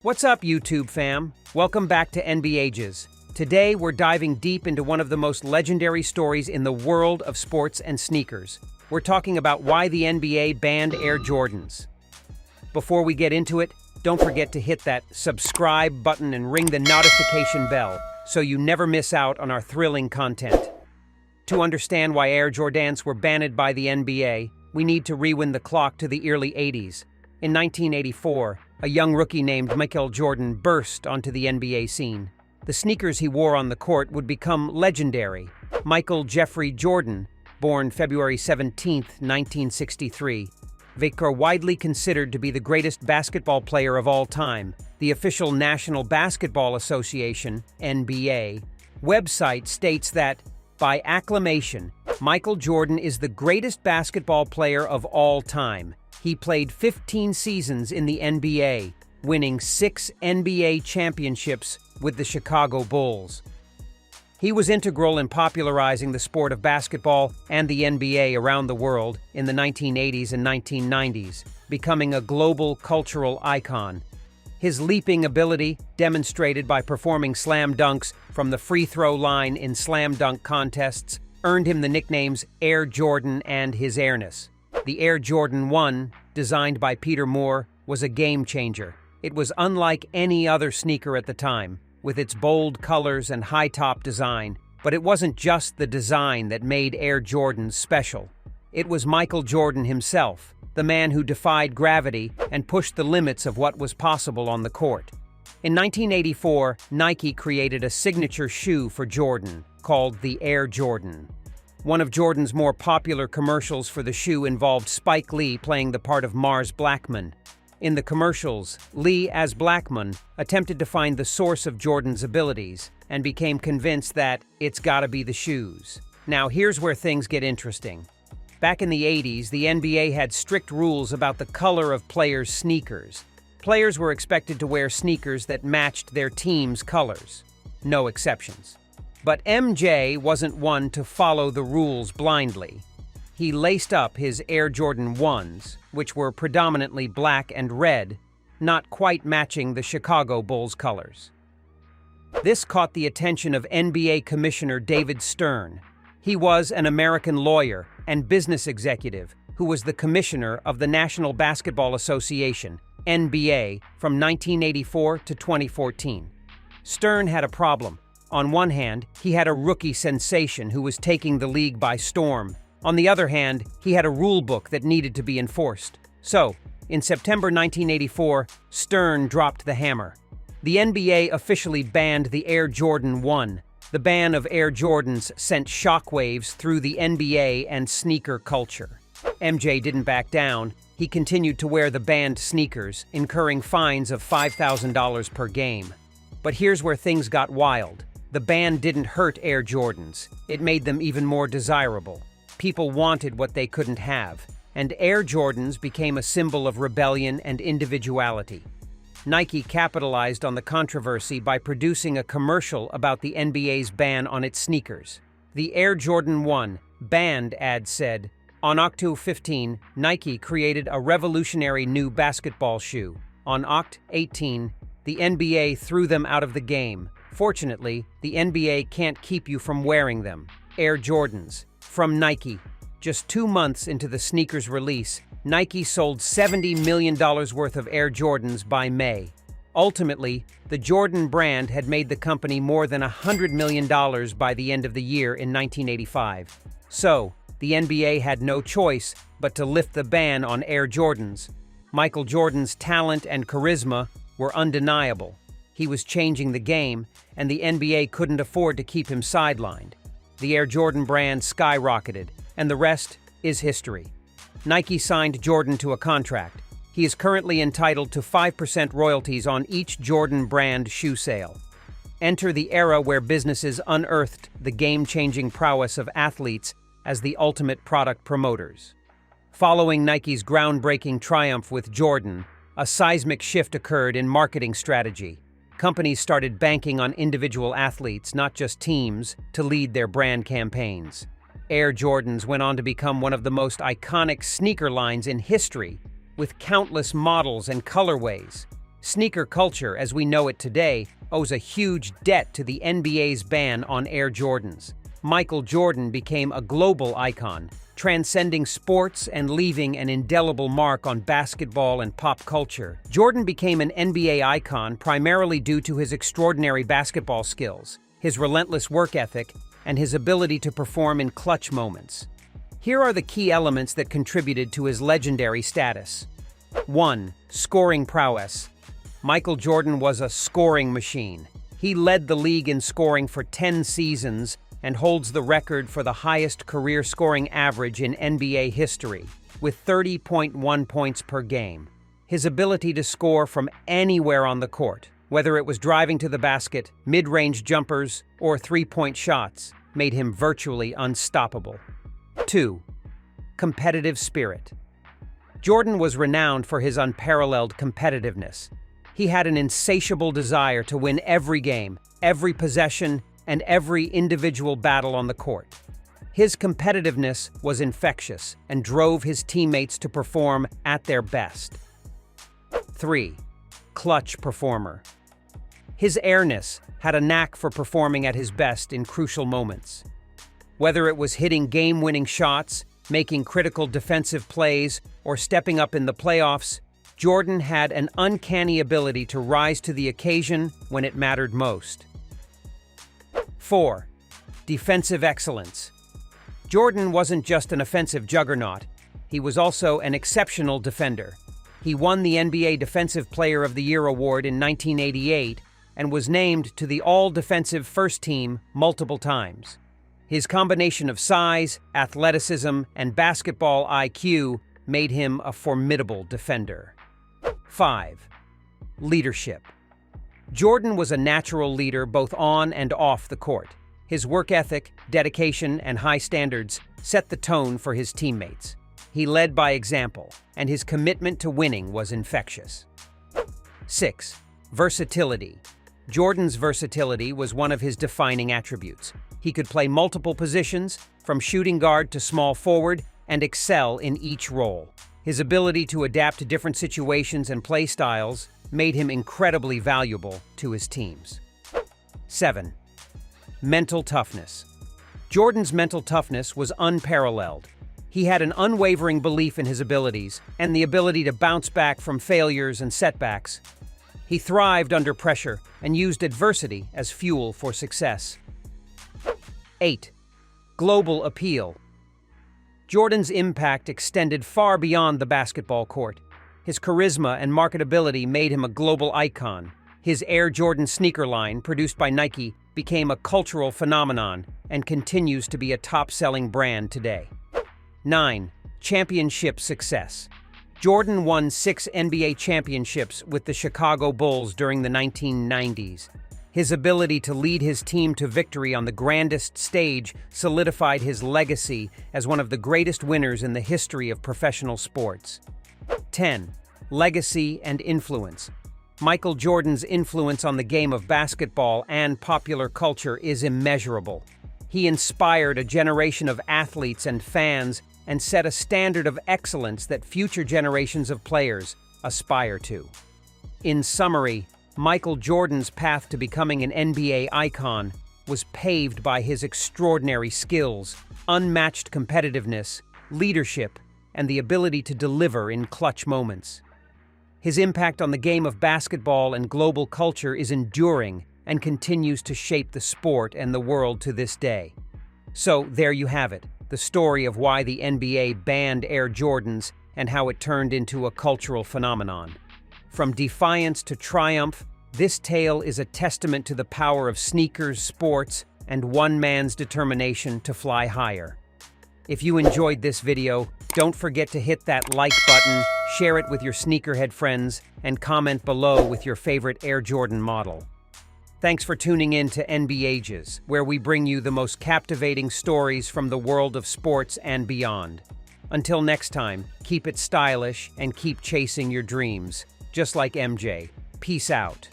What's up, YouTube fam? Welcome back to NBAges. Today, we're diving deep into one of the most legendary stories in the world of sports and sneakers. We're talking about why the NBA banned Air Jordans. Before we get into it, don't forget to hit that subscribe button and ring the notification bell so you never miss out on our thrilling content. To understand why Air Jordans were banned by the NBA, we need to rewind the clock to the early 80s. In 1984, a young rookie named Michael Jordan burst onto the NBA scene. The sneakers he wore on the court would become legendary. Michael Jeffrey Jordan, born February 17, 1963, are widely considered to be the greatest basketball player of all time. The official National Basketball Association, NBA, website states that, by acclamation, Michael Jordan is the greatest basketball player of all time. He played 15 seasons in the NBA, winning 6 NBA championships with the Chicago Bulls. He was integral in popularizing the sport of basketball and the NBA around the world in the 1980s and 1990s, becoming a global cultural icon. His leaping ability, demonstrated by performing slam dunks from the free throw line in slam dunk contests, earned him the nicknames Air Jordan and his airness. The Air Jordan 1, designed by Peter Moore, was a game-changer. It was unlike any other sneaker at the time, with its bold colors and high-top design. But it wasn't just the design that made Air Jordans special. It was Michael Jordan himself, the man who defied gravity and pushed the limits of what was possible on the court. In 1984, Nike created a signature shoe for Jordan, called the Air Jordan. One of Jordan's more popular commercials for the shoe involved Spike Lee playing the part of Mars Blackmon. In the commercials, Lee, as Blackmon, attempted to find the source of Jordan's abilities and became convinced that it's gotta be the shoes. Now, here's where things get interesting. Back in the 80s, the NBA had strict rules about the color of players' sneakers. Players were expected to wear sneakers that matched their team's colors. No exceptions. But MJ wasn't one to follow the rules blindly. He laced up his Air Jordan 1s, which were predominantly black and red, not quite matching the Chicago Bulls colors. This caught the attention of NBA Commissioner David Stern. He was an American lawyer and business executive who was the commissioner of the National Basketball Association, NBA, from 1984 to 2014. Stern had a problem. On one hand, he had a rookie sensation who was taking the league by storm. On the other hand, he had a rule book that needed to be enforced. So, in September 1984, Stern dropped the hammer. The NBA officially banned the Air Jordan 1. The ban of Air Jordans sent shockwaves through the NBA and sneaker culture. MJ didn't back down. He continued to wear the banned sneakers, incurring fines of $5,000 per game. But here's where things got wild. The ban didn't hurt Air Jordans. It made them even more desirable. People wanted what they couldn't have, and Air Jordans became a symbol of rebellion and individuality. Nike capitalized on the controversy by producing a commercial about the NBA's ban on its sneakers. The Air Jordan 1 banned ad said, "On October 15, Nike created a revolutionary new basketball shoe. On Oct 18, the NBA threw them out of the game. Fortunately, the NBA can't keep you from wearing them." Air Jordans. From Nike. Just 2 months into the sneakers release, Nike sold $70 million worth of Air Jordans by May. Ultimately, the Jordan brand had made the company more than $100 million by the end of the year in 1985. So, the NBA had no choice but to lift the ban on Air Jordans. Michael Jordan's talent and charisma were undeniable. He was changing the game, and the NBA couldn't afford to keep him sidelined. The Air Jordan brand skyrocketed, and the rest is history. Nike signed Jordan to a contract. He is currently entitled to 5% royalties on each Jordan brand shoe sale. Enter the era where businesses unearthed the game-changing prowess of athletes as the ultimate product promoters. Following Nike's groundbreaking triumph with Jordan, a seismic shift occurred in marketing strategy. Companies started banking on individual athletes, not just teams, to lead their brand campaigns. Air Jordans went on to become one of the most iconic sneaker lines in history, with countless models and colorways. Sneaker culture, as we know it today, owes a huge debt to the NBA's ban on Air Jordans. Michael Jordan became a global icon, transcending sports and leaving an indelible mark on basketball and pop culture. Jordan became an NBA icon primarily due to his extraordinary basketball skills, his relentless work ethic, and his ability to perform in clutch moments. Here are the key elements that contributed to his legendary status. 1. Scoring prowess. Michael Jordan was a scoring machine. He led the league in scoring for 10 seasons and holds the record for the highest career scoring average in NBA history, with 30.1 points per game. His ability to score from anywhere on the court, whether it was driving to the basket, mid-range jumpers, or three-point shots, made him virtually unstoppable. 2. Competitive spirit. Jordan was renowned for his unparalleled competitiveness. He had an insatiable desire to win every game, every possession, and every individual battle on the court. His competitiveness was infectious and drove his teammates to perform at their best. 3. Clutch performer. His airness had a knack for performing at his best in crucial moments. Whether it was hitting game-winning shots, making critical defensive plays, or stepping up in the playoffs, Jordan had an uncanny ability to rise to the occasion when it mattered most. 4. Defensive excellence. Jordan wasn't just an offensive juggernaut, he was also an exceptional defender. He won the NBA Defensive Player of the Year award in 1988 and was named to the All-Defensive First Team multiple times. His combination of size, athleticism, and basketball IQ made him a formidable defender. 5. Leadership. Jordan was a natural leader both on and off the court. His work ethic, dedication, and high standards set the tone for his teammates. He led by example, and his commitment to winning was infectious. 6. Versatility. Jordan's versatility was one of his defining attributes. He could play multiple positions, from shooting guard to small forward, and excel in each role. His ability to adapt to different situations and play styles made him incredibly valuable to his teams. 7. Mental toughness. Jordan's mental toughness was unparalleled. He had an unwavering belief in his abilities and the ability to bounce back from failures and setbacks. He thrived under pressure and used adversity as fuel for success. 8. Global appeal. Jordan's impact extended far beyond the basketball court. His charisma and marketability made him a global icon. His Air Jordan sneaker line, produced by Nike, became a cultural phenomenon and continues to be a top-selling brand today. 9. Championship success. Jordan won 6 NBA championships with the Chicago Bulls during the 1990s. His ability to lead his team to victory on the grandest stage solidified his legacy as one of the greatest winners in the history of professional sports. 10. Legacy and influence. Michael Jordan's influence on the game of basketball and popular culture is immeasurable. He inspired a generation of athletes and fans and set a standard of excellence that future generations of players aspire to. In summary, Michael Jordan's path to becoming an NBA icon was paved by his extraordinary skills, unmatched competitiveness, leadership, and the ability to deliver in clutch moments. His impact on the game of basketball and global culture is enduring and continues to shape the sport and the world to this day. So, there you have it, the story of why the NBA banned Air Jordans and how it turned into a cultural phenomenon. From defiance to triumph, this tale is a testament to the power of sneakers, sports, and one man's determination to fly higher. If you enjoyed this video, don't forget to hit that like button, share it with your sneakerhead friends, and comment below with your favorite Air Jordan model. Thanks for tuning in to NBAges, where we bring you the most captivating stories from the world of sports and beyond. Until next time, keep it stylish and keep chasing your dreams. Just like MJ. Peace out.